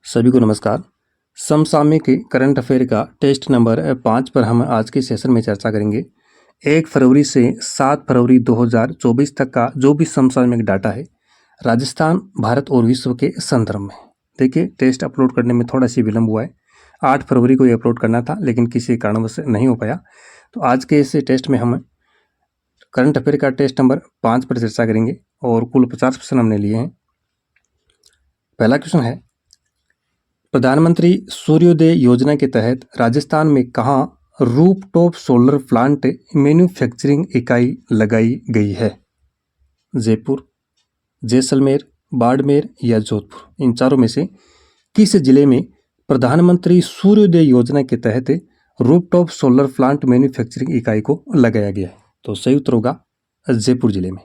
सभी को नमस्कार। समसामयिक करंट अफेयर का टेस्ट नंबर 5 पर हम आज के सेशन में चर्चा करेंगे। 1 फरवरी से 7 फरवरी 2024 तक का जो भी समसामयिक डाटा है राजस्थान, भारत और विश्व के संदर्भ में। देखिए, टेस्ट अपलोड करने में थोड़ा सी विलम्ब हुआ है। 8 फरवरी को ये अपलोड करना था, लेकिन किसी कारणवश नहीं हो पाया। तो आज के इस टेस्ट में हम करंट अफेयर का टेस्ट नंबर 5 पर चर्चा करेंगे और कुल 50 प्रश्न हमने लिए हैं। पहला क्वेश्चन है, प्रधानमंत्री सूर्योदय योजना के तहत राजस्थान में कहाँ रूफटॉप सोलर प्लांट मैन्युफैक्चरिंग इकाई लगाई गई है? जयपुर, जैसलमेर, बाड़मेर या जोधपुर। इन चारों में से किस जिले में प्रधानमंत्री सूर्योदय योजना के तहत रूफटॉप सोलर प्लांट मैन्युफैक्चरिंग इकाई को लगाया गया है? तो सही उत्तर होगा जयपुर जिले में।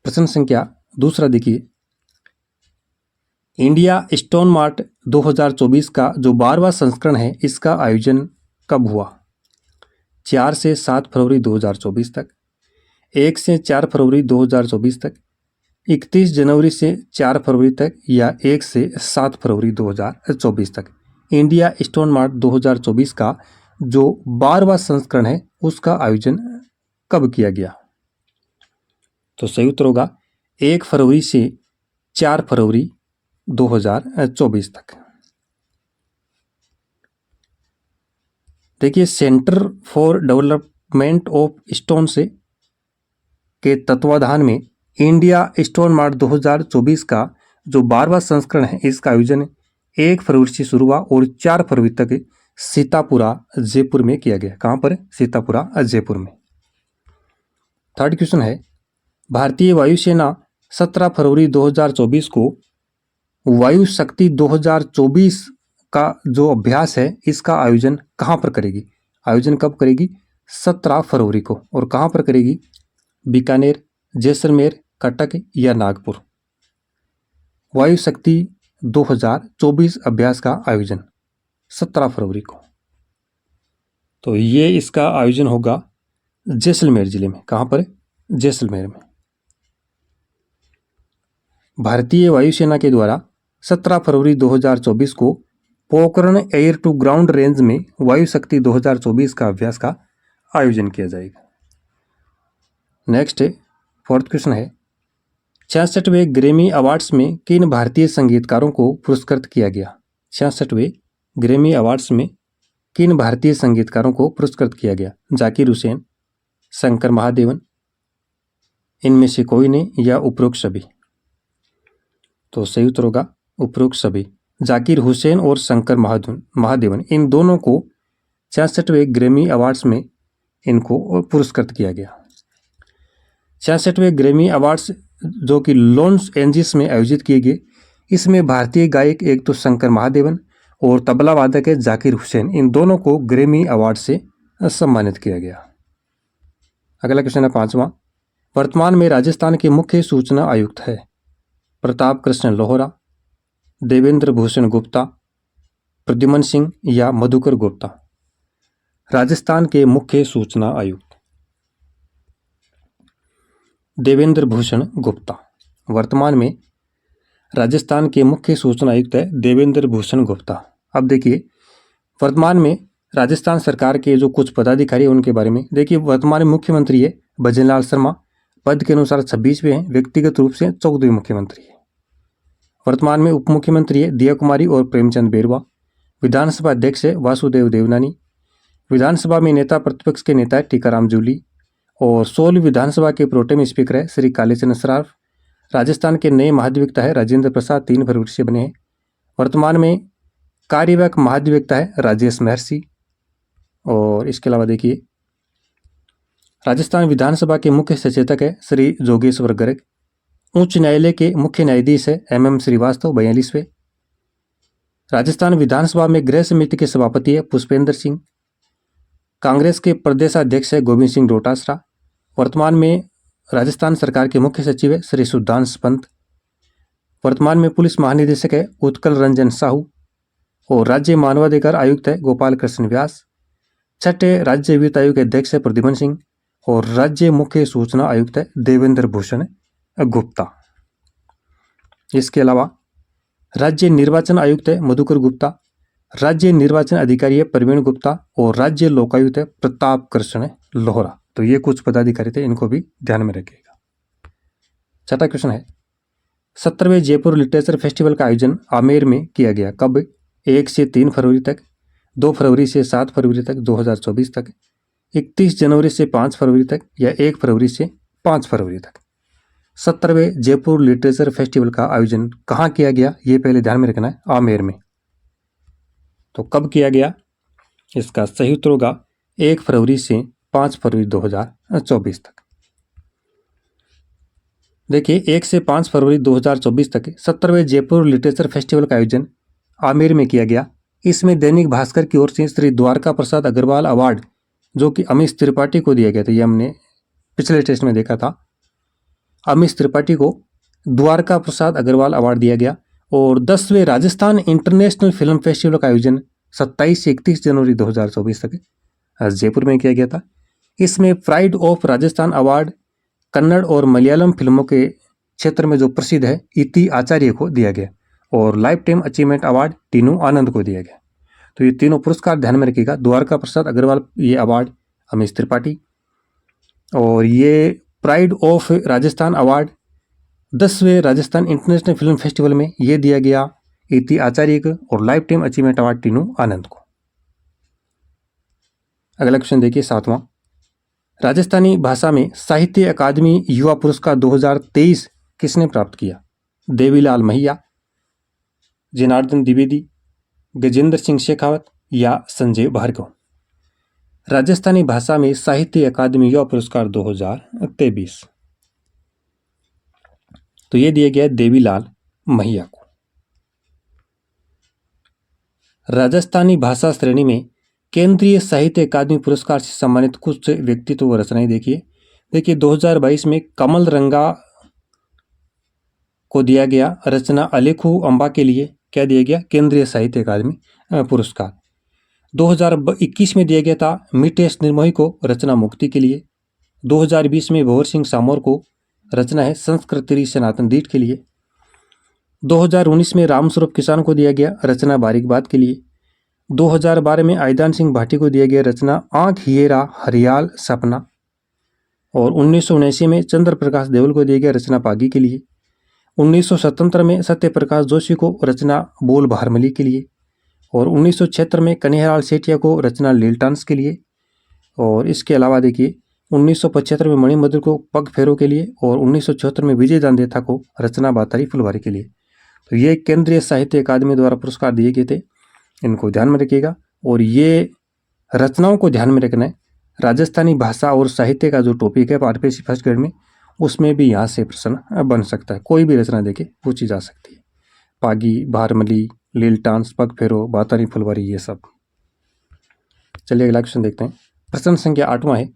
प्रश्न संख्या दूसरा देखिए, इंडिया स्टोन मार्ट 2024 का जो 12वां संस्करण है, इसका आयोजन कब हुआ? 4 से 7 फरवरी 2024 तक, 1 से 4 फरवरी 2024 तक, 31 जनवरी से 4 फरवरी तक या 1 से 7 फरवरी 2024 तक। इंडिया स्टोन मार्ट 2024 का जो 12वां संस्करण है, उसका आयोजन कब किया गया? तो सही उत्तर होगा 1 फरवरी से 4 फरवरी 2024 तक। देखिए, centre for development of stone से के तत्वाधान में इंडिया स्टोन मार्ट 2024 का जो 12वां संस्करण है, इसका आयोजन 1 फरवरी से शुरू हुआ और 4 फरवरी तक सीतापुरा जयपुर में किया गया। कहाँ पर? सीतापुरा जयपुर में। थर्ड क्वेश्चन है, भारतीय वायुसेना 17 फरवरी 2024 को वायु शक्ति 2024 का जो अभ्यास है, इसका आयोजन कहाँ पर करेगी? आयोजन कब करेगी? 17 फरवरी को। और कहाँ पर करेगी? बीकानेर, जैसलमेर, कटक या नागपुर। वायु शक्ति 2024 अभ्यास का आयोजन 17 फरवरी को। तो ये इसका आयोजन होगा जैसलमेर जिले में। कहाँ पर? जैसलमेर में। भारतीय वायुसेना के द्वारा 17 फरवरी 2024 को Pokhran air to ground range में वायु शक्ति 2024 का अभ्यास का आयोजन किया जाएगा। नेक्स्ट है, फोर्थ क्वेश्चन है, 66वें ग्रैमी अवार्ड्स में किन भारतीय संगीतकारों को पुरस्कृत किया गया? 66वें ग्रैमी अवार्ड्स में किन भारतीय संगीतकारों को पुरस्कृत किया गया? जाकिर हुसैन, शंकर महादेवन, इनमें से कोई नहीं या उपरोक्त सभी? तो सही उत्तर होगा उपरोक्त सभी। जाकिर हुसैन और शंकर महादेवन, इन दोनों को 66वें ग्रैमी अवार्ड्स में इनको पुरस्कृत किया गया। 66वें ग्रैमी अवार्ड्स जो कि लॉस एंजिल्स में आयोजित किए गए, इसमें भारतीय गायक एक तो शंकर महादेवन और तबला वादक है जाकिर हुसैन, इन दोनों को ग्रैमी अवार्ड से सम्मानित किया गया। अगला क्वेश्चन है 5वां, वर्तमान में राजस्थान के मुख्य सूचना आयुक्त है? प्रताप कृष्ण लोहरा, देवेंद्र भूषण गुप्ता, प्रद्युमन सिंह या मधुकर गुप्ता? राजस्थान के मुख्य सूचना आयुक्त देवेंद्र भूषण गुप्ता। वर्तमान में राजस्थान के मुख्य सूचना आयुक्त है देवेंद्र भूषण गुप्ता। अब देखिए, वर्तमान में राजस्थान सरकार के जो कुछ पदाधिकारी हैं उनके बारे में देखिए। वर्तमान में मुख्यमंत्री है भजनलाल शर्मा, पद के अनुसार 26वें हैं, व्यक्तिगत रूप से 14वें मुख्यमंत्री है। वर्तमान में उप मुख्यमंत्री है दिया कुमारी और प्रेमचंद बेरवा। विधानसभा अध्यक्ष है वासुदेव देवनानी। विधानसभा में नेता प्रतिपक्ष के नेता है टीकाराम जूली और 16वीं विधानसभा के प्रोटेम स्पीकर है श्री कालीचरण सराफ। राजस्थान के नए महाधिवक्ता है राजेंद्र प्रसाद, 3 फरवरी से बने हैं। वर्तमान में कार्यवाहक महाधिवक्ता है राजेश महर्षि। और इसके अलावा देखिए, राजस्थान विधानसभा के मुख्य सचेतक है श्री जोगेश्वर गर्ग। उच्च न्यायालय के मुख्य न्यायाधीश है MM श्रीवास्तव, 42वें। राजस्थान विधानसभा में गृह समिति के सभापति है पुष्पेंद्र सिंह। कांग्रेस के प्रदेशाध्यक्ष है गोविंद सिंह डोटासरा। वर्तमान में राजस्थान सरकार के मुख्य सचिव है श्री सुधांशु पंत। वर्तमान में पुलिस महानिदेशक है उत्कल रंजन साहू और राज्य मानवाधिकार आयुक्त है गोपाल कृष्ण व्यास। छठे राज्य वित्त आयोग के अध्यक्ष है प्रद्युमन सिंह और राज्य मुख्य सूचना आयुक्त है देवेंद्र भूषण गुप्ता। इसके अलावा राज्य निर्वाचन आयुक्त है मधुकर गुप्ता, राज्य निर्वाचन अधिकारी है प्रवीण गुप्ता और राज्य लोकायुक्त है प्रताप कृष्ण लोहरा। तो ये कुछ पदाधिकारी थे, इनको भी ध्यान में रखिएगा। छठा क्वेश्चन है 17वें जयपुर लिटरेचर फेस्टिवल का आयोजन आमेर में किया गया, कब? 1 से 3 फरवरी तक, 2 फरवरी से 7 फरवरी तक 2024 तक, 31 जनवरी से 5 फरवरी तक या 1 फरवरी से 5 फरवरी तक। 17वें जयपुर लिटरेचर फेस्टिवल का आयोजन कहाँ किया गया, ये पहले ध्यान में रखना है, आमेर में। तो कब किया गया? इसका सही उत्तर होगा 1 फरवरी से 5 फरवरी 2024 तक। देखिए 1 से 5 फरवरी 2024 तक 17वें जयपुर लिटरेचर फेस्टिवल का आयोजन आमेर में किया गया। इसमें दैनिक भास्कर की ओर से श्री द्वारका प्रसाद अग्रवाल अवार्ड, जो कि अमीश त्रिपाठी को दिया गया था, ये हमने पिछले टेस्ट में देखा था, अमीश त्रिपाठी को द्वारका प्रसाद अग्रवाल अवार्ड दिया गया। और 10वें राजस्थान इंटरनेशनल फिल्म फेस्टिवल का आयोजन 27 से 31 जनवरी 2024 तक जयपुर में किया गया था। इसमें pride of Rajasthan award Kannada और मलयालम फिल्मों के क्षेत्र में जो प्रसिद्ध है इति आचार्य को दिया गया और lifetime achievement award Tinu Anand को दिया गया। तो ये तीनों पुरस्कार ध्यान में रखिएगा। द्वारका प्रसाद अग्रवाल ये अवार्ड अमीश त्रिपाठी, और ये प्राइड ऑफ राजस्थान अवार्ड 10वें राजस्थान इंटरनेशनल फिल्म फेस्टिवल में ये दिया गया इति आचार्य को और lifetime achievement award Tinu Anand को। अगला क्वेश्चन देखिए 7वां, राजस्थानी भाषा में साहित्य अकादमी युवा पुरस्कार 2023 किसने प्राप्त किया? देवीलाल महिया, जनार्दन द्विवेदी, गजेंद्र सिंह शेखावत या संजय भार्गव। राजस्थानी भाषा में साहित्य अकादमी युवा पुरस्कार 2023, तो ये दिया गया देवीलाल महिया को। राजस्थानी भाषा श्रेणी में केंद्रीय साहित्य अकादमी पुरस्कार से सम्मानित कुछ व्यक्तित्व व रचनाएं देखिए 2022 में कमल रंगा को दिया गया रचना अलेखू अंबा के लिए क्या दिया गया? केंद्रीय साहित्य अकादमी पुरस्कार। 2021 में दिया गया था मितेश निर्मोही को रचना मुक्ति के लिए। 2020 में भंवर सिंह सामोर को रचना है संस्कृति सनातन दीठ के लिए। 2019 में रामस्वरूप किसान को दिया गया रचना बारीक बात के लिए। 2012 में आयदान सिंह भाटी को दिया गया रचना आंख हियेरा हरियाल सपना। और 1979 में चंद्र प्रकाश देवल को दिया गया रचना पागी के लिए। 1977 में सत्य प्रकाश जोशी को रचना बोल भारमली के लिए। और 1976 में कन्हैयालाल सेठिया को रचना लीलटांस के लिए। और इसके अलावा देखिए 1975 में मणिमद्र को पग फेरो के लिए और 1974 में विजय दानदेथा को रचना बातारी फुलवारी के लिए। तो ये केंद्रीय साहित्य अकादमी द्वारा पुरस्कार दिए गए थे, इनको ध्यान में रखिएगा। और ये रचनाओं को ध्यान में रखना है। राजस्थानी भाषा और साहित्य का जो टॉपिक है आरपीएससी फर्स्ट ग्रेड में, उसमें भी यहाँ से प्रश्न बन सकता है। कोई भी रचना देखे पूछी जा सकती है। पागी, भारमली, लीलटांस, पग फेरो, बातारी फुलवारी, ये सब। चलिए अगला क्वेश्चन देखते हैं। प्रश्न संख्या 8वां है,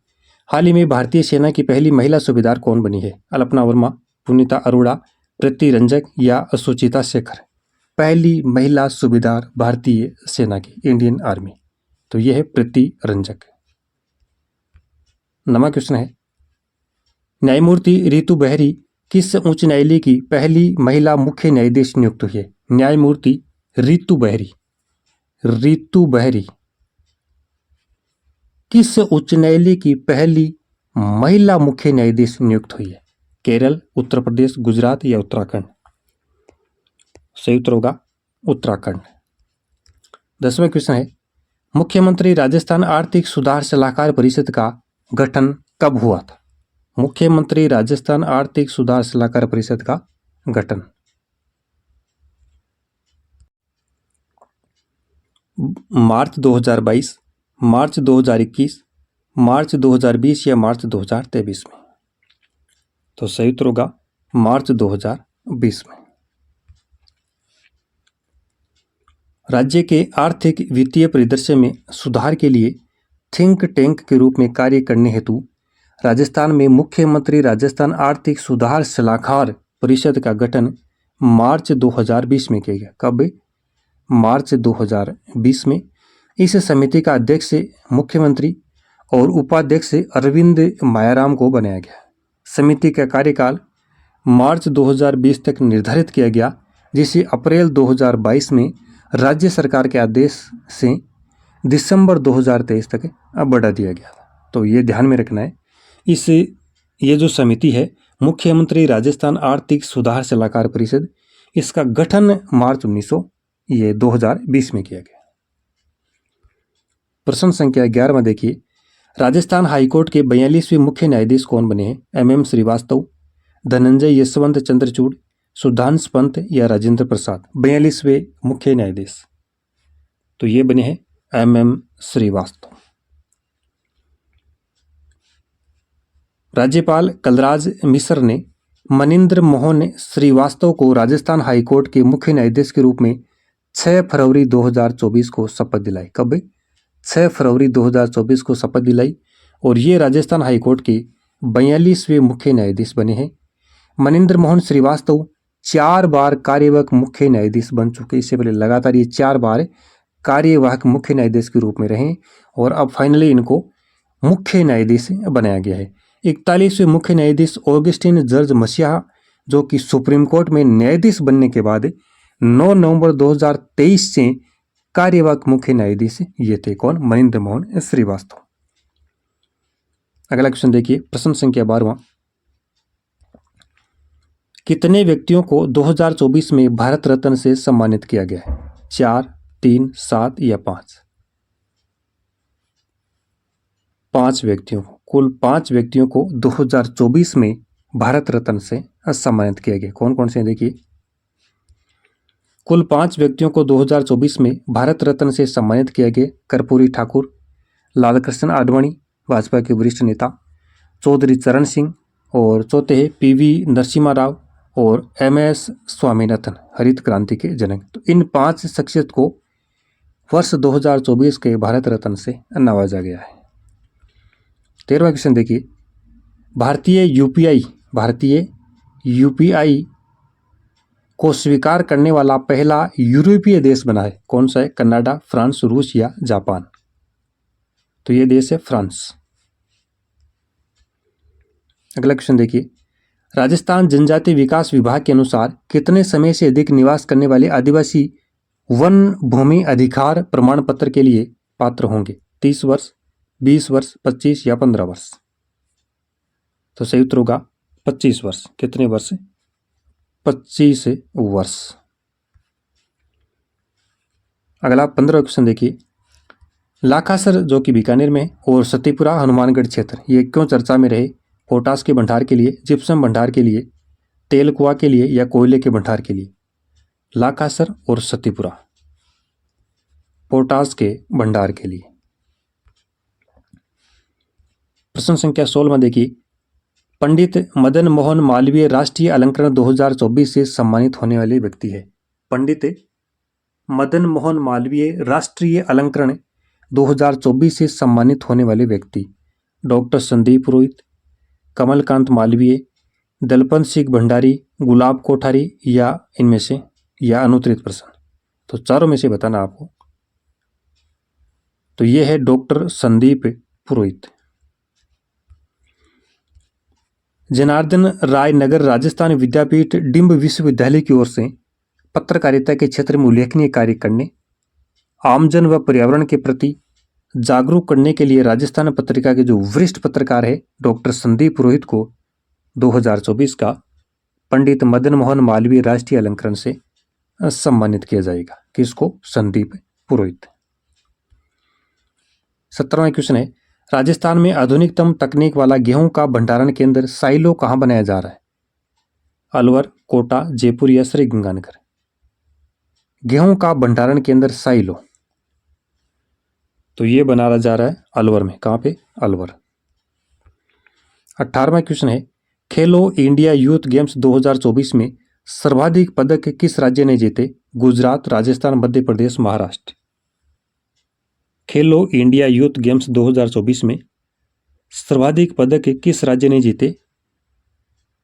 हाल ही में भारतीय सेना की पहली महिला सूबेदार कौन बनी है? अल्पना वर्मा, पुनीता अरोड़ा, प्रीति रंजक या सुचिता शेखर। पहली महिला सूबेदार भारतीय सेना की, इंडियन आर्मी, तो यह है प्रीति रंजक। 9वां क्वेश्चन है, न्यायमूर्ति रितु बहरी किस उच्च न्यायालय की पहली महिला मुख्य न्यायाधीश नियुक्त हुई है? न्यायमूर्ति रितु बहरी किस उच्च न्यायालय की पहली महिला मुख्य न्यायाधीश नियुक्त हुई है? केरल, उत्तर प्रदेश, गुजरात या उत्तराखंड। सही उत्तर होगा उत्तराखंड। 10वां क्वेश्चन है, मुख्यमंत्री राजस्थान आर्थिक सुधार सलाहकार परिषद का गठन कब हुआ था? मुख्यमंत्री राजस्थान आर्थिक सुधार सलाहकार परिषद का गठन मार्च 2022, मार्च 2021, मार्च 2020 या मार्च 2023 में। तो सही उत्तर होगा मार्च 2020 में। राज्य के आर्थिक वित्तीय परिदृश्य में सुधार के लिए थिंक टैंक के रूप में कार्य करने हेतु राजस्थान में मुख्यमंत्री राजस्थान आर्थिक सुधार सलाहकार परिषद का गठन मार्च 2020 में किया गया। कब? मार्च 2020 में। इस समिति का अध्यक्ष मुख्यमंत्री और उपाध्यक्ष अरविंद मायाराम को बनाया गया। समिति का कार्यकाल मार्च 2020 तक निर्धारित किया गया। जिसे अप्रैल 2022 में राज्य सरकार के आदेश से दिसंबर 2023 तक बढ़ा दिया गया था। तो ये ध्यान में रखना है। ये जो समिति है मुख्यमंत्री राजस्थान आर्थिक सुधार सलाहकार परिषद, इसका गठन मार्च 2020 में किया गया। प्रश्न संख्या 11 में देखिए, राजस्थान हाईकोर्ट के 42वें मुख्य न्यायाधीश कौन बने हैं? MM श्रीवास्तव, धनंजय यशवंत चंद्रचूड़, सुधांश पंत या राजेंद्र प्रसाद? 42वें मुख्य न्यायाधीश तो ये बने हैं MM श्रीवास्तव। राज्यपाल कलराज मिश्र ने मनिंद्र मोहन श्रीवास्तव को राजस्थान हाईकोर्ट के मुख्य न्यायाधीश के रूप में 6 फरवरी 2024 को शपथ दिलाई। कब? 6 फरवरी 2024 को शपथ दिलाई और ये राजस्थान हाईकोर्ट के 42वें मुख्य न्यायाधीश बने हैं। मनिंद्र मोहन श्रीवास्तव 4 बार कार्यवाहक मुख्य न्यायाधीश बन चुके। इससे पहले लगातार ये 4 बार कार्यवाहक मुख्य न्यायाधीश के रूप में रहे और अब फाइनली इनको मुख्य न्यायाधीश बनाया गया है। 41वें मुख्य न्यायाधीश ऑगस्टिन जॉर्ज मसीहा, जो कि सुप्रीम कोर्ट में न्यायाधीश बनने के बाद 9 नवंबर 2023 से कार्यवाहक मुख्य न्यायाधीश ये थे। कौन? मनिंद्र मोहन श्रीवास्तव। अगला क्वेश्चन देखिए, प्रश्न संख्या 12वां, कितने व्यक्तियों को 2024 में भारत रत्न से सम्मानित किया गया है? 4, 3, 7 या 5? 5 व्यक्तियों को, कुल 5 व्यक्तियों को 2024 में भारत रत्न से सम्मानित किया गया। कौन कौन से? देखिए, कुल 5 व्यक्तियों को 2024 में भारत रत्न से सम्मानित किया गया। कर्पूरी ठाकुर, लालकृष्ण आडवाणी भाजपा के वरिष्ठ नेता, चौधरी चरण सिंह और चौथे हैं PV नरसिम्हा राव और MS स्वामीनाथन, हरित क्रांति के जनक। तो इन 5 शख्सियत को वर्ष 2024 के भारत रत्न से नवाजा गया है। 13वां क्वेश्चन देखिए, भारतीय UPI को स्वीकार करने वाला पहला यूरोपीय देश बना है। कौन सा है? कनाडा, फ्रांस, रूस या जापान? तो ये देश है फ्रांस। अगला क्वेश्चन देखिए, राजस्थान जनजाति विकास विभाग के अनुसार कितने समय से अधिक निवास करने वाले आदिवासी वन भूमि अधिकार प्रमाण पत्र के लिए पात्र होंगे? 30 वर्ष, 20 वर्ष, 25 या 15 वर्ष? तो सही उत्तर होगा 25 वर्ष। कितने वर्ष? 25 वर्ष। अगला 15वां क्वेश्चन देखिए, लाखासर जो कि बीकानेर में और सतीपुरा हनुमानगढ़ क्षेत्र ये क्यों चर्चा में रहे? पोटास के भंडार के लिए, जिप्सम भंडार के लिए, तेल कुआं के लिए या कोयले के भंडार के लिए? लाखासर और सतीपुरा पोटास के भंडार के लिए। प्रश्न संख्या 16 में देखिए, पंडित मदन मोहन मालवीय राष्ट्रीय अलंकरण 2024 से सम्मानित होने वाले व्यक्ति है। पंडित मदन मोहन मालवीय राष्ट्रीय अलंकरण 2024 से सम्मानित होने वाले व्यक्ति डॉक्टर संदीप पुरोहित, कमलकांत मालवीय, दलपत सिंह भंडारी, गुलाब कोठारी या इनमें से या अनुत्तरित प्रश्न? तो चारों में से बताना आपको। तो ये है डॉक्टर संदीप पुरोहित। जनार्दन राय नगर राजस्थान विद्यापीठ डिंब विश्वविद्यालय की ओर से पत्रकारिता के क्षेत्र में उल्लेखनीय कार्य करने, आमजन व पर्यावरण के प्रति जागरूक करने के लिए राजस्थान पत्रिका के जो वरिष्ठ पत्रकार है डॉक्टर संदीप पुरोहित को 2024 का पंडित मदन मोहन मालवीय राष्ट्रीय अलंकरण से सम्मानित किया जाएगा। किसको? संदीप पुरोहित। 17वां क्वेश्चन है, राजस्थान में आधुनिकतम तकनीक वाला गेहूं का भंडारण केंद्र साइलो कहां बनाया जा रहा है? अलवर, कोटा, जयपुर या श्रीगंगानगर? गेहूं का भंडारण केंद्र साइलो तो ये बनाया जा रहा है अलवर में। कहां पे? अलवर। 18वां क्वेश्चन है, खेलो इंडिया यूथ गेम्स 2024 में सर्वाधिक पदक किस राज्य ने जीते? गुजरात, राजस्थान, मध्य प्रदेश, महाराष्ट्र? खेलो इंडिया यूथ गेम्स 2024 में सर्वाधिक पदक किस राज्य ने जीते?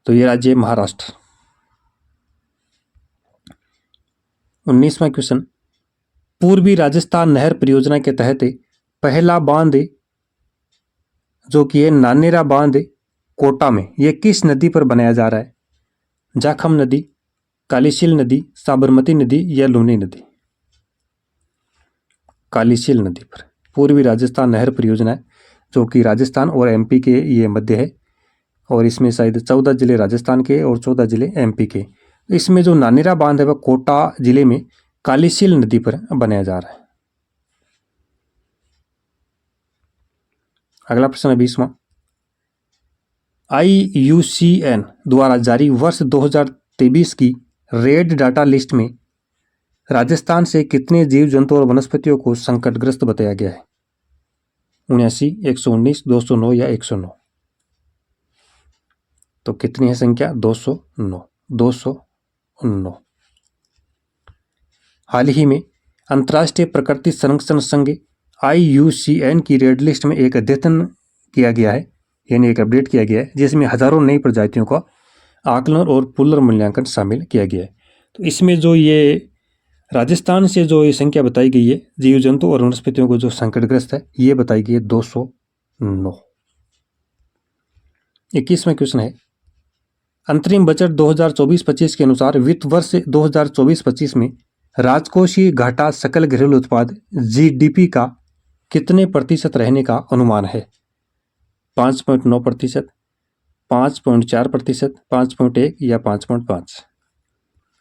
तो ये राज्य है महाराष्ट्र। 19वां क्वेश्चन, पूर्वी राजस्थान नहर परियोजना के तहत पहला बांध जो कि है नानेरा बांध कोटा में, यह किस नदी पर बनाया जा रहा है? जाखम नदी, कालीशील नदी, साबरमती नदी या लूनी नदी? कालीशील नदी पर। पूर्वी राजस्थान नहर परियोजना है जो कि राजस्थान और एमपी के ये मध्य है, और इसमें शायद 14 जिले राजस्थान के और 14 जिले एमपी के। इसमें जो नानेरा बांध है वह कोटा जिले में कालीशील नदी पर बनाया जा रहा है। अगला प्रश्न है 20वां। IUCN द्वारा जारी वर्ष 2023 की रेड डाटा लिस्ट में राजस्थान से कितने जीव जंतु और वनस्पतियों को संकटग्रस्त बताया गया है? 79, 119, 209 या 109? तो कितनी है संख्या? 209। 209। हाल ही में अंतर्राष्ट्रीय प्रकृति संरक्षण संघ IUCN की रेड लिस्ट में एक अद्यतन किया गया है, यानी एक अपडेट किया गया है, जिसमें हजारों नई प्रजातियों का आकलन और पुनर्मूल्यांकन शामिल किया गया है। तो इसमें जो ये राजस्थान से जो ये संख्या बताई गई है जीव जंतु और वनस्पतियों को जो संकटग्रस्त है, ये बताई गई है 209। 21वां क्वेश्चन है, अंतरिम बजट 2024-25 के अनुसार वित्त वर्ष 2024-25 में राजकोषीय घाटा सकल घरेलू उत्पाद GDP का कितने प्रतिशत रहने का अनुमान है? 5.9%, 5.4%, 5.1 या 5.5?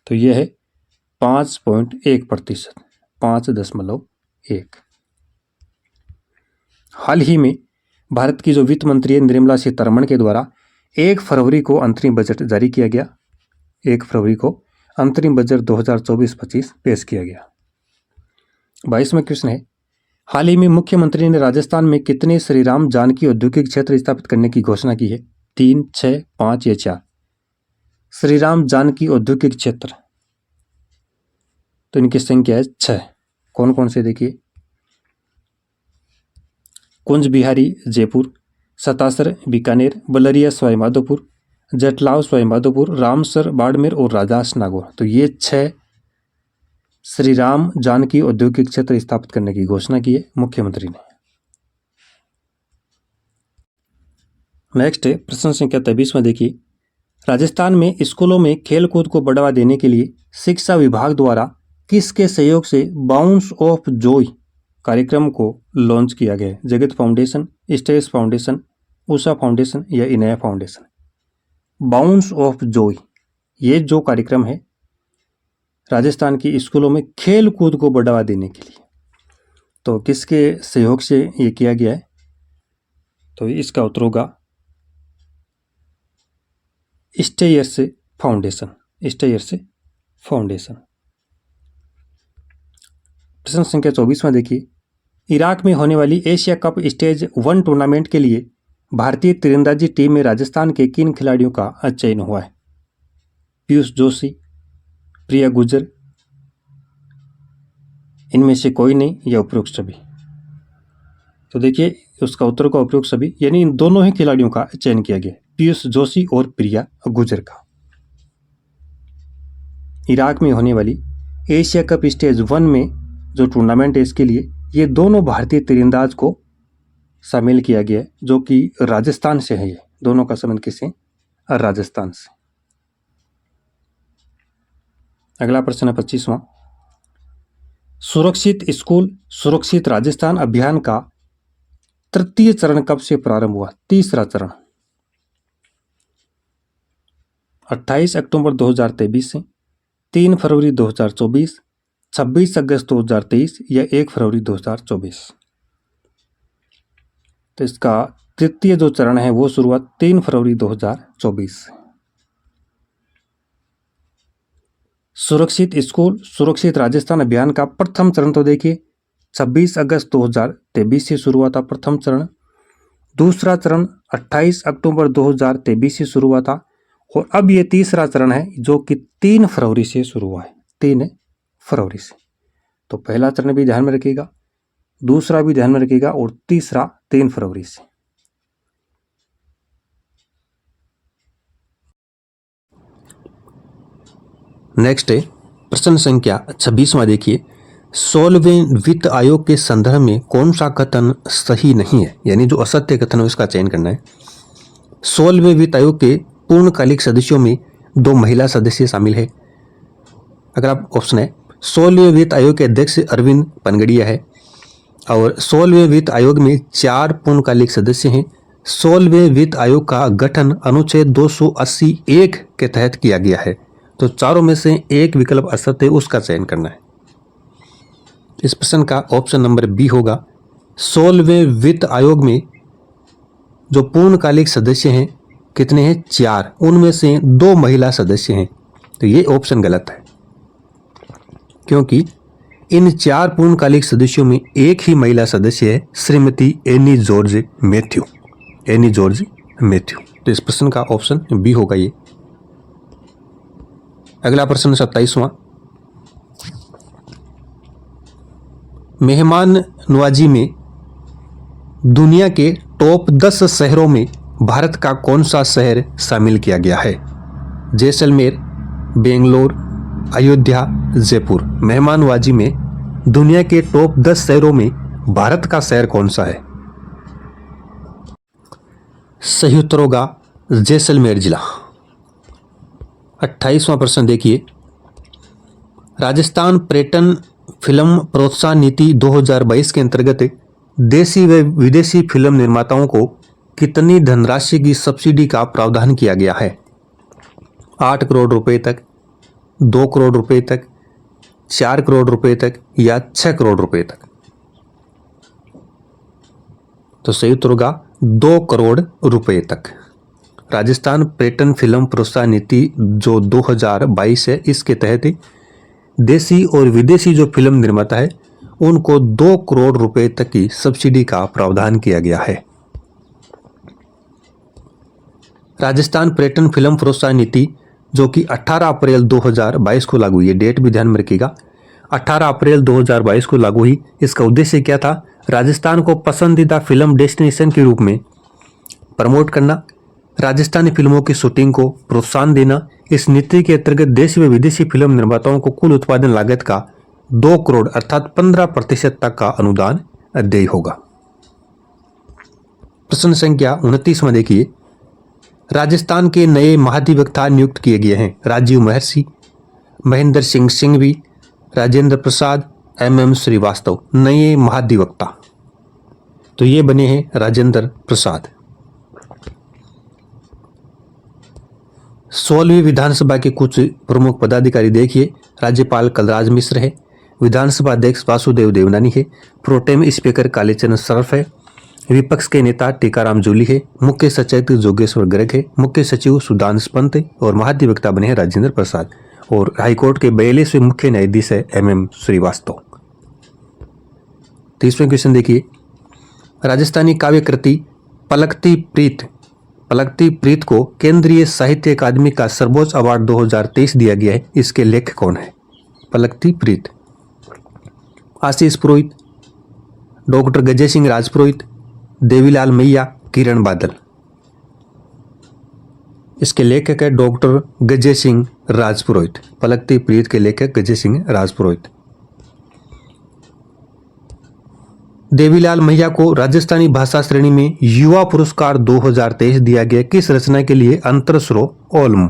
तो यह है 5.1%, 5.1। हाल ही में भारत की जो वित्त मंत्री है निर्मला सीतारमण के द्वारा 1 फरवरी को अंतरिम बजट जारी किया गया। 1 फरवरी को अंतरिम बजट 2024-25 पेश किया गया। 22वां क्वेश्चन है, हाल ही में मुख्यमंत्री ने राजस्थान में कितने श्री राम जानकी औद्योगिक क्षेत्र स्थापित करने की घोषणा की है? 3, 6, 5 या 4? श्री राम जानकी औद्योगिक क्षेत्र, तो इनकी संख्या है 6। कौन कौन से देखिए? कुंज बिहारी जयपुर, सतासर बीकानेर, बलरिया सवाई माधोपुर, जटलाव सवाई माधोपुर, रामसर बाड़मेर और राजदास नागौर। तो ये 6 श्री राम जानकी औद्योगिक क्षेत्र स्थापित करने की घोषणा की है मुख्यमंत्री ने। नेक्स्ट है प्रश्न संख्या 23वां देखिए, राजस्थान में स्कूलों में खेलकूद को बढ़ावा देने के लिए शिक्षा विभाग द्वारा किसके सहयोग से बाउंस ऑफ जॉय कार्यक्रम को लॉन्च किया गया है? जगत foundation, stage foundation, Usha foundation या Inaya foundation? Bounce off Joy, ये जो कार्यक्रम है राजस्थान की स्कूलों में खेल कूद को बढ़ावा देने के लिए, तो किसके सहयोग से ये किया गया है? तो इसका उत्तर होगा स्टेयर्स फाउंडेशन। Stairs foundation. प्रश्न संख्या 24वां देखिए, इराक में होने वाली एशिया कप स्टेज 1 टूर्नामेंट के लिए भारतीय तीरंदाजी टीम में राजस्थान के किन खिलाड़ियों का चयन हुआ है? पीयूष जोशी, प्रिया गुर्जर, इनमें से कोई नहीं या उपरोक्त सभी? तो देखिए उसका उत्तर का उपरोक्त सभी, यानी इन दोनों ही खिलाड़ियों का चयन किया गया, पीयूष जोशी और प्रिया गुर्जर का। इराक में होने वाली एशिया कप स्टेज 1 में जो टूर्नामेंट है इसके लिए ये दोनों भारतीय तीरंदाज को शामिल किया गया है, जो कि राजस्थान से है। ये दोनों का संबंध किससे? राजस्थान से। अगला प्रश्न है 25वां, सुरक्षित स्कूल सुरक्षित राजस्थान अभियान का तृतीय चरण कब से प्रारंभ हुआ? तीसरा चरण 28 अक्टूबर 2023 से, 3 फरवरी 2024, 26 अगस्त 2023 या 1 फरवरी 2024? तो इसका तृतीय जो चरण है वो शुरुआत 3 फरवरी 2024 से। सुरक्षित स्कूल सुरक्षित राजस्थान अभियान का प्रथम चरण तो देखिए 26 अगस्त 2023 से शुरू हुआ था प्रथम चरण। दूसरा चरण 28 अक्टूबर 2023 से शुरू हुआ था, और अब ये तीसरा चरण है जो कि 3 फरवरी से शुरू हुआ है। 3 फरवरी से। तो पहला चरण भी ध्यान में रखिएगा, दूसरा भी ध्यान में रखिएगा, और तीसरा 3 फरवरी से। नेक्स्ट है प्रश्न संख्या 26वां देखिए, 16वें वित्त आयोग के संदर्भ में कौन सा कथन सही नहीं है, यानी जो असत्य कथन है उसका चयन करना है। 16वें वित्त आयोग के पूर्णकालिक सदस्यों में 2 महिला सदस्य शामिल है, अगला ऑप्शन है 16वें वित्त आयोग के अध्यक्ष अरविंद पनगड़िया है और 16वें वित्त आयोग में 4 पूर्णकालिक सदस्य हैं। 16वें वित्त आयोग का गठन अनुच्छेद 280(1) के तहत किया गया है। तो चारों में से एक विकल्प असत्य है, उसका चयन करना है। इस प्रश्न का ऑप्शन नंबर बी होगा। 16वें वित्त आयोग में जो पूर्णकालिक सदस्य हैं कितने हैं? 4, उनमें से 2 महिला सदस्य हैं। तो ये ऑप्शन गलत है, क्योंकि इन 4 पूर्णकालिक सदस्यों में एक ही महिला सदस्य है, Shrimati any George Matthew. Any George Matthew. तो इस प्रश्न का ऑप्शन बी होगा ये। अगला प्रश्न 27वां। मेहमान नवाजी में दुनिया के टॉप 10 शहरों में भारत का कौन सा शहर शामिल किया गया है? जैसलमेर, बेंगलोर, अयोध्या, जयपुर। मेहमान नवाजी में दुनिया के टॉप 10 शहरों में भारत का शहर कौन सा है? सही उत्तर होगा जैसलमेर जिला। 28वां प्रश्न देखिए। राजस्थान पर्यटन फिल्म प्रोत्साहन नीति 2022 के अंतर्गत देशी व विदेशी फिल्म निर्माताओं को कितनी धनराशि की सब्सिडी का प्रावधान किया गया है? 8 करोड़ रुपए तक, 2 करोड़ रुपए तक, 4 करोड़ रुपए तक या 6 करोड़ रुपए तक? तो सही उत्तर होगा 2 करोड़ रुपए तक। राजस्थान पर्यटन फिल्म प्रोत्साहन नीति जो 2022 है, इसके तहत देशी और विदेशी जो फिल्म निर्माता है उनको 2 करोड़ रुपए तक की सब्सिडी का प्रावधान किया गया है। राजस्थान पर्यटन फिल्म प्रोत्साहन नीति जो कि 18 अप्रैल 2022 को लागू हुई है, डेट भी ध्यान में रखिएगा, 18 अप्रैल 2022 को लागू हुई। इसका उद्देश्य क्या था? राजस्थान को पसंदीदा फिल्म डेस्टिनेशन के रूप में प्रमोट करना, राजस्थानी फिल्मों की शूटिंग को प्रोत्साहन देना। इस नीति के अंतर्गत देशी व विदेशी फिल्म निर्माताओं को कुल उत्पादन लागत का 2 करोड़ अर्थात 15% तक का अनुदान देय होगा। प्रश्न संख्या 29वां देखिए। राजस्थान के नए महाधिवक्ता नियुक्त किए गए हैं। राजीव महर्षि, महेंद्र सिंह सिंघवी, राजेंद्र प्रसाद, MM श्रीवास्तव। नए महाधिवक्ता तो ये बने हैं राजेंद्र प्रसाद। 16वीं विधानसभा के कुछ प्रमुख पदाधिकारी देखिए। राज्यपाल कलराज मिश्र है, विधानसभा अध्यक्ष वासुदेव देवनानी है, प्रोटेम स्पीकर कालीचरण सराफ है, विपक्ष के नेता टीकाराम जूली है, मुख्य सचेतक जोगेश्वर गर्ग है, मुख्य सचिव सुधांशु पंत है और महाधिवक्ता बने हैं राजेंद्र प्रसाद और हाईकोर्ट के 42वें मुख्य न्यायाधीश है MM श्रीवास्तव। 30वां क्वेश्चन देखिए। राजस्थानी काव्य कृति पलकती प्रीत को केंद्रीय साहित्य अकादमी का सर्वोच्च अवार्ड 2023 दिया गया है। इसके लेखक कौन है? पलकती प्रीत। आशीष पुरोहित, डॉक्टर गजय सिंह राजपुरोहित, देवीलाल मैया, किरण बादल। इसके लेखक है डॉक्टर गजय सिंह राजपुरोहित। पलकती प्रीत के लेखक गजय सिंह राजपुरोहित। देवीलाल मैया को राजस्थानी भाषा श्रेणी में युवा पुरस्कार 2023 दिया गया। किस रचना के लिए? अंतरस्रो ओल्म।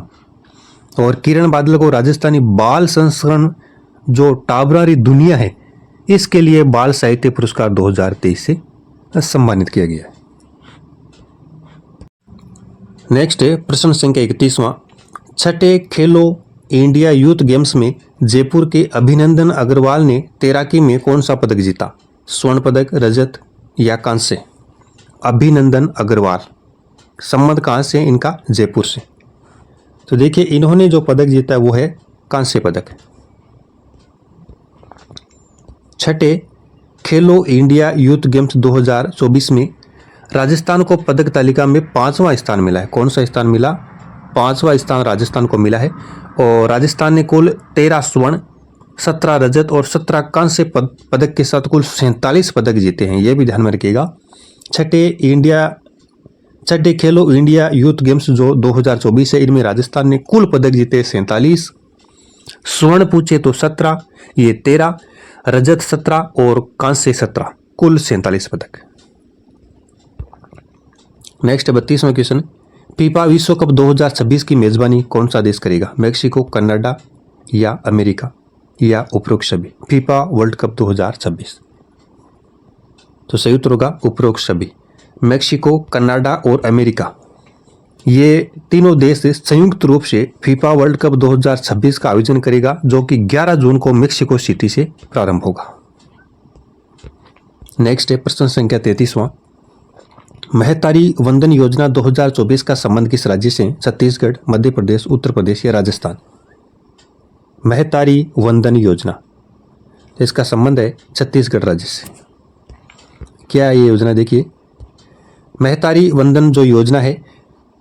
और किरण बादल को राजस्थानी बाल संस्करण जो टाबरारी दुनिया है, इसके लिए बाल साहित्य पुरस्कार 2023 से सम्मानित किया गया है। नेक्स्ट है प्रश्न संख्या 31वां। छठे खेलो इंडिया यूथ गेम्स में जयपुर के अभिनंदन अग्रवाल ने तैराकी में कौन सा पदक जीता? स्वर्ण पदक, रजत या कांस्य? अभिनंदन अग्रवाल। संबंध कहाँ से? इनका जयपुर से। तो देखिए इन्होंने जो पदक जीता है वो है कांस्य पदक। छठे खेलो इंडिया यूथ गेम्स 2024 में राजस्थान को पदक तालिका में 5वां स्थान मिला है। कौन सा स्थान मिला? 5वां स्थान राजस्थान को मिला है और राजस्थान ने कुल 13 स्वर्ण, 17 रजत और 17 कांस्य पदक के साथ कुल 47 पदक जीते हैं। यह भी ध्यान में रखिएगा। छठे खेलो इंडिया यूथ गेम्स जो 2024 है, इनमें राजस्थान ने कुल पदक जीते 47, स्वर्ण पूछे तो 17, ये 13, रजत 17 और कांस्य 17, कुल 47 पदक। नेक्स्ट 32वां क्वेश्चन। फीफा विश्व कप 2026 की मेजबानी कौन सा देश करेगा? मेक्सिको, कनाडा, या अमेरिका या उपरोक्त सभी? FIFA world cup 2026। तो सही उत्तर होगा उपरोक्त सभी। मेक्सिको, कनाडा और अमेरिका, ये तीनों देश संयुक्त रूप से फीफा वर्ल्ड कप 2026 का आयोजन करेगा, जो कि 11 जून को मेक्सिको सिटी से प्रारंभ होगा। नेक्स्ट है प्रश्न संख्या 33वां। महतारी वंदन योजना 2024 का संबंध किस राज्य से? छत्तीसगढ़, मध्य प्रदेश, उत्तर प्रदेश या राजस्थान? महतारी वंदन योजना, इसका संबंध है छत्तीसगढ़ राज्य से। क्या है ये योजना? देखिए, महतारी वंदन जो योजना है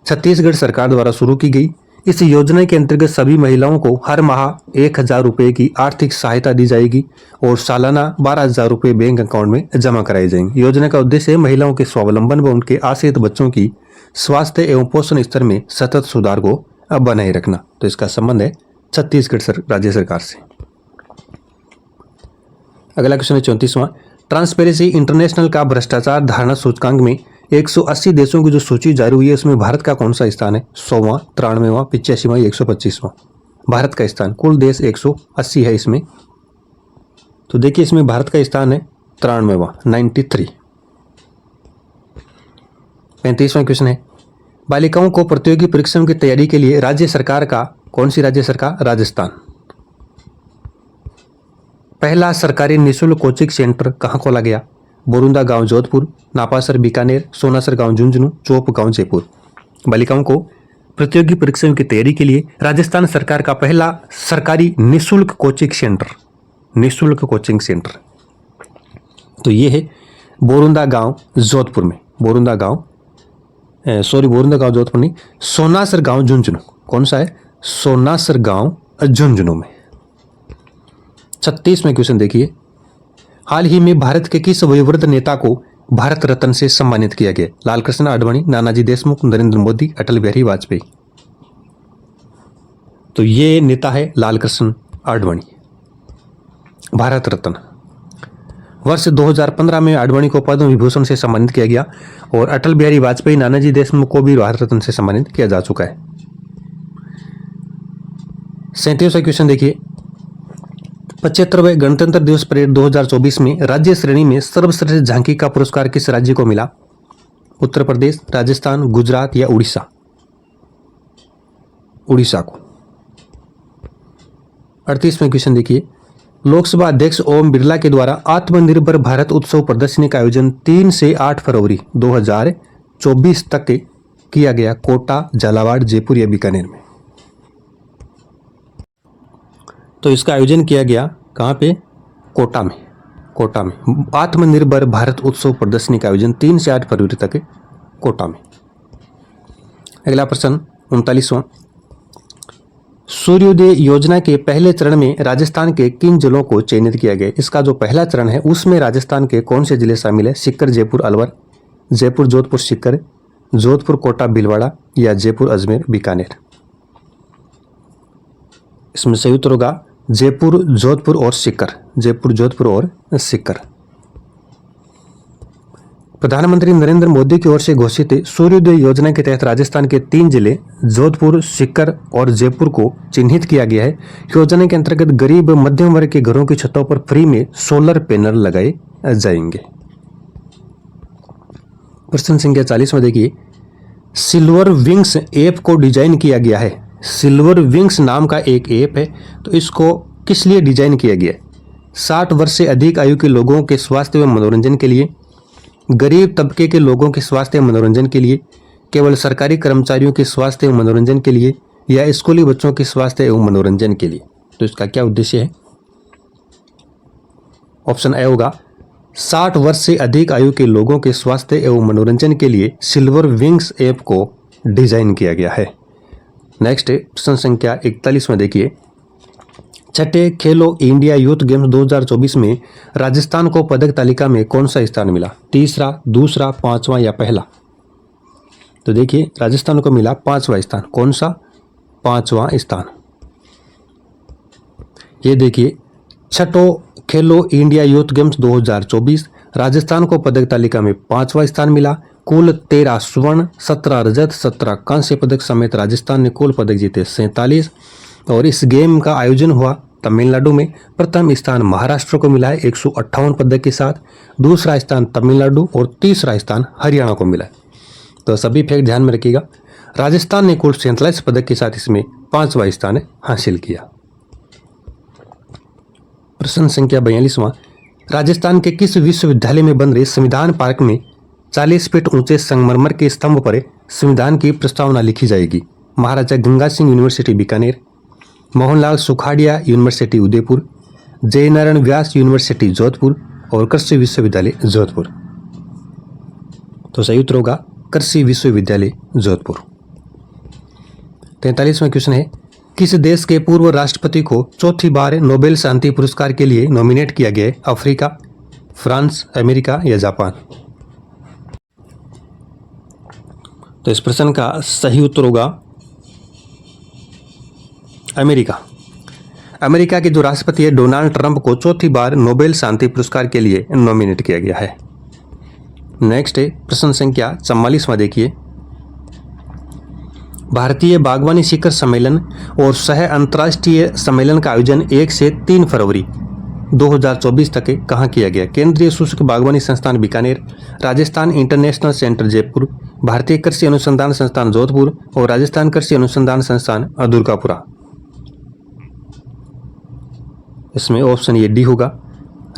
छत्तीसगढ़ सरकार द्वारा शुरू की गई। इस योजना के अंतर्गत सभी महिलाओं को हर माह 1,000 रुपये की आर्थिक सहायता दी जाएगी और सालाना 12,000 रुपये बैंक अकाउंट में जमा कराए जाएंगे। योजना का उद्देश्य है महिलाओं के स्वावलंबन व उनके आश्रित बच्चों की स्वास्थ्य एवं पोषण स्तर में सतत सुधार को बनाए रखना। तो इसका संबंध है छत्तीसगढ़ राज्य सरकार से। अगला क्वेश्चन है 34वां। ट्रांसपेरेंसी इंटरनेशनल का भ्रष्टाचार धारणा सूचकांक में 180 देशों की जो सूची जारी हुई है उसमें भारत का कौन सा स्थान है? 100वां, 93वां, 85वां, 125वां? भारत का स्थान, कुल देश 180 है इसमें, तो देखिए इसमें भारत का स्थान है 93वां, 93। 35वां क्वेश्चन है, बालिकाओं को प्रतियोगी परीक्षाओं की तैयारी के लिए राज्य सरकार का, कौन सी राज्य सरकार? राजस्थान। पहला सरकारी निःशुल्क कोचिंग सेंटर कहाँ खोला गया? बोरुंदा गांव जोधपुर, नापासर बीकानेर, सोनासर गांव झुंझुनू, चोप गांव जयपुर? बालिकाओं को प्रतियोगी परीक्षाओं की तैयारी के लिए राजस्थान सरकार का पहला सरकारी निःशुल्क कोचिंग सेंटर, तो ये है बोरुंदा गांव जोधपुर में। बोरुंदा गांव जोधपुर नहीं, सोनासर गांव झुंझुनू। कौन सा है? सोनासर गांव झुंझुनू में। 36वें क्वेश्चन देखिए, हाल ही में भारत के किस वयोवृद्ध नेता को भारत रत्न से सम्मानित किया गया? लालकृष्ण आडवाणी, नानाजी देशमुख, नरेंद्र मोदी, अटल बिहारी वाजपेयी? तो ये नेता है लालकृष्ण आडवाणी, भारत रत्न। वर्ष 2015 में आडवाणी को पद्म विभूषण से सम्मानित किया गया और अटल बिहारी वाजपेयी, नानाजी देशमुख को भी भारत रत्न से सम्मानित किया जा चुका है। 37वां क्वेश्चन देखिए, 75वें गणतंत्र दिवस परेड 2024 में राज्य श्रेणी में सर्वश्रेष्ठ झांकी का पुरस्कार किस राज्य को मिला? उत्तर प्रदेश, राजस्थान, गुजरात या उड़ीसा? उड़ीसा को। 38वें क्वेश्चन देखिए, लोकसभा अध्यक्ष ओम बिरला के द्वारा आत्मनिर्भर भारत उत्सव प्रदर्शनी का आयोजन 3 से 8 फरवरी 2024 तक किया गया कोटा, झालावाड़, जयपुर या बीकानेर में? तो इसका आयोजन किया गया कहाँ पे? कोटा में। आत्मनिर्भर भारत उत्सव प्रदर्शनी का आयोजन 3 से 8 फरवरी तक कोटा में। अगला प्रश्न 39वां, सूर्योदय योजना के पहले चरण में राजस्थान के किन जिलों को चयनित किया गया? इसका जो पहला चरण है उसमें राजस्थान के कौन से जिले शामिल है? सीकर, जयपुर, अलवर, जयपुर जोधपुर सीकर, जोधपुर कोटा भीलवाड़ा या जयपुर अजमेर बीकानेर? इसमें सही उत्तर होगा जयपुर जोधपुर और सीकर। प्रधानमंत्री नरेंद्र मोदी की ओर से घोषित सूर्योदय योजना के तहत राजस्थान के 3 जिले जोधपुर, सीकर और जयपुर को चिन्हित किया गया है। योजना के अंतर्गत गरीब मध्यम वर्ग के घरों की छतों पर फ्री में सोलर पैनल लगाए जाएंगे। प्रश्न संख्या 40 में देखिए, सिल्वर विंग्स ऐप को डिजाइन किया गया है। सिल्वर विंग्स नाम का एक ऐप है, तो इसको किस लिए डिजाइन किया गया है? 60 वर्ष से अधिक आयु के लोगों के स्वास्थ्य एवं मनोरंजन के लिए, गरीब तबके के लोगों के स्वास्थ्य एवं मनोरंजन के लिए, केवल सरकारी कर्मचारियों के स्वास्थ्य एवं मनोरंजन के लिए या स्कूली बच्चों के स्वास्थ्य एवं मनोरंजन के लिए? तो इसका क्या उद्देश्य है? ऑप्शन ए होगा 60 वर्ष से अधिक आयु के लोगों के स्वास्थ्य एवं मनोरंजन के लिए सिल्वर विंग्स ऐप को डिजाइन किया गया है। नेक्स्ट है प्रश्न संख्या 41 में देखिए, छठे खेलो इंडिया यूथ गेम्स 2024 में राजस्थान को पदक तालिका में कौन सा स्थान मिला? तीसरा, दूसरा, 5वां या पहला? तो देखिए राजस्थान को मिला 5वां स्थान। कौन सा? 5वां स्थान। ये देखिए, छठो खेलो इंडिया यूथ गेम्स 2024 राजस्थान को पदक तालिका में 5वां स्थान मिला। कुल 13 स्वर्ण, 17 रजत, 17 कांस्य पदक समेत राजस्थान ने कुल पदक जीते 47। और इस गेम का आयोजन हुआ तमिलनाडु में। प्रथम स्थान महाराष्ट्र को मिला है 158 पदक के साथ, दूसरा स्थान तमिलनाडु और तीसरा स्थान हरियाणा को मिला है। तो सभी फैक्ट ध्यान में रखिएगा। राजस्थान ने कुल 47 पदक के साथ इसमें 5वां स्थान हासिल किया। प्रश्न संख्या 42वां, राजस्थान के किस विश्वविद्यालय में बन रहे संविधान पार्क में 40 फीट ऊंचे संगमरमर के स्तंभ पर संविधान की प्रस्तावना लिखी जाएगी? महाराजा गंगा सिंह यूनिवर्सिटी बीकानेर, मोहनलाल सुखाड़िया यूनिवर्सिटी उदयपुर, जयनारायण व्यास यूनिवर्सिटी जोधपुर और कृषि विश्वविद्यालय जोधपुर। तो सही उत्तर होगा कृषि विश्वविद्यालय जोधपुर। 43वां क्वेश्चन है, किस देश के पूर्व राष्ट्रपति को चौथी बार नोबेल शांति पुरस्कार के लिए नॉमिनेट किया गया है? अफ्रीका, फ्रांस, अमेरिका या जापान? तो इस प्रश्न का सही उत्तर होगा अमेरिका। अमेरिका के जो राष्ट्रपति है डोनाल्ड ट्रंप को चौथी बार नोबेल शांति पुरस्कार के लिए नॉमिनेट किया गया है। नेक्स्ट है प्रश्न संख्या 44वां, देखिए, भारतीय बागवानी शिखर सम्मेलन और सह अंतर्राष्ट्रीय सम्मेलन का आयोजन 1 से 3 फरवरी 2024 तक कहाँ किया गया? केंद्रीय शुष्क बागवानी संस्थान बीकानेर, राजस्थान इंटरनेशनल सेंटर जयपुर, भारतीय कृषि अनुसंधान संस्थान जोधपुर और राजस्थान कृषि अनुसंधान संस्थान दुर्गापुरा। इसमें ऑप्शन ए डी होगा।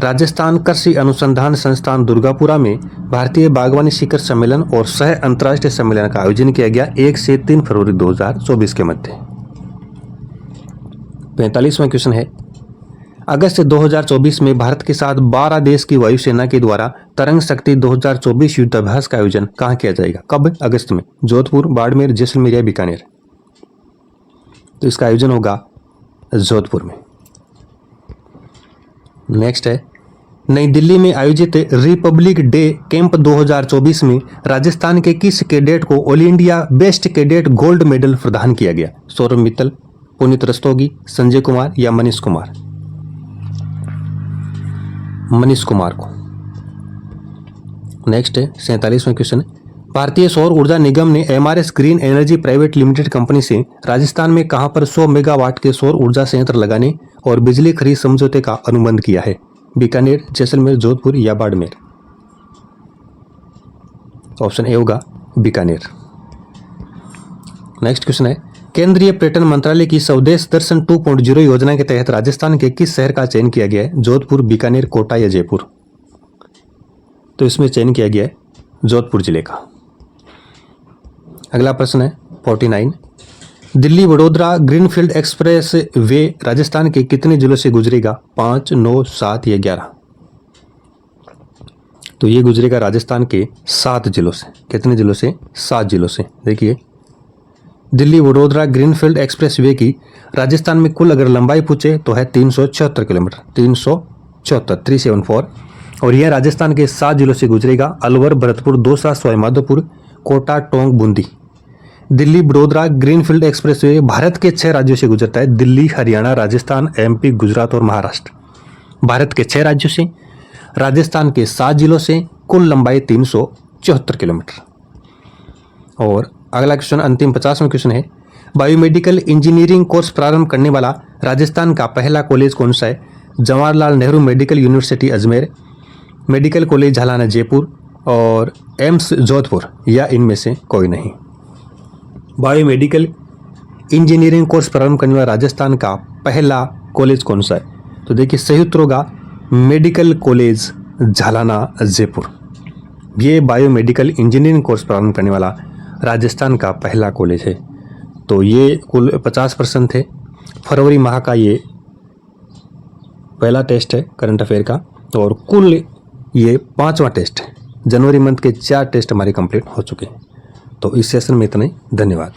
राजस्थान कृषि अनुसंधान संस्थान दुर्गापुरा में भारतीय बागवानी शिखर सम्मेलन और सह अंतर्राष्ट्रीय सम्मेलन का आयोजन किया गया 1 से 3 फरवरी 2024 के मध्य। 45वां क्वेश्चन है, अगस्त 2024 में भारत के साथ 12 देश की वायुसेना के द्वारा तरंग शक्ति 2024 युद्धाभ्यास का आयोजन कहाँ किया जाएगा? कब? अगस्त में। जोधपुर, बाड़मेर, जैसलमेर या बीकानेर? तो इसका आयोजन होगा जोधपुर में। नेक्स्ट है, नई दिल्ली में आयोजित रिपब्लिक डे कैंप 2024 में राजस्थान के किस कैडेट को all India best cadet gold medal प्रदान किया गया? सौरभ मित्तल, पुनीत रस्तोगी, संजय कुमार या मनीष कुमार? मनीष कुमार को। नेक्स्ट है 47वां क्वेश्चन, भारतीय सौर ऊर्जा निगम ने MRS green energy private limited company से राजस्थान में कहां पर 100 मेगावाट के सौर ऊर्जा संयंत्र लगाने और बिजली खरीद समझौते का अनुबंध किया है? बीकानेर, जैसलमेर, जोधपुर या बाड़मेर? ऑप्शन ए होगा बीकानेर। नेक्स्ट क्वेश्चन है, केंद्रीय पर्यटन मंत्रालय की स्वदेश दर्शन 2.0 योजना के तहत राजस्थान के किस शहर का चयन किया गया है? जोधपुर, बीकानेर, कोटा या जयपुर? तो इसमें चयन किया गया है जोधपुर जिले का। अगला प्रश्न है 49, Delhi Vadodara greenfield express way Rajasthan के कितने जिलों से गुजरेगा? 5, 9, 7 या 11? तो ये गुजरेगा राजस्थान के 7 जिलों से। कितने जिलों से? 7 जिलों से। देखिए, Delhi Vadodara greenfield express way की राजस्थान में कुल अगर लंबाई पूछे तो है 374 किलोमीटर, 374 और यह राजस्थान के 7 जिलों से गुजरेगा। अलवर, भरतपुर, दौसा, सवाईमाधोपुर, कोटा, टोंक, बूंदी। दिल्ली वडोदरा ग्रीनफील्ड एक्सप्रेसवे भारत के 6 राज्यों से गुजरता है। दिल्ली, हरियाणा, राजस्थान, एमपी, गुजरात और महाराष्ट्र। भारत के 6 राज्यों से, राजस्थान के 7 जिलों से, कुल लंबाई 374 किलोमीटर। और अगला क्वेश्चन, अंतिम 50वां क्वेश्चन है, बायोमेडिकल इंजीनियरिंग कोर्स प्रारंभ करने वाला राजस्थान का पहला कॉलेज कौन सा है? Jawaharlal Nehru medical university Ajmer, medical college Jhalana Jaipur और एम्स जोधपुर या इनमें से कोई नहीं? बायोमेडिकल इंजीनियरिंग कोर्स प्रारंभ करने वाला राजस्थान का पहला कॉलेज कौन सा है? तो देखिए, सही उत्तर होगा मेडिकल कॉलेज झालाना जयपुर। ये बायोमेडिकल इंजीनियरिंग कोर्स प्रारंभ करने वाला राजस्थान का पहला कॉलेज है। तो ये कुल 50% थे। फरवरी माह का ये पहला टेस्ट है करंट अफेयर का और कुल ये 5वां टेस्ट है। जनवरी मंथ के 4 टेस्ट हमारे कंप्लीट हो चुके हैं। तो इस सेशन में इतना ही। धन्यवाद।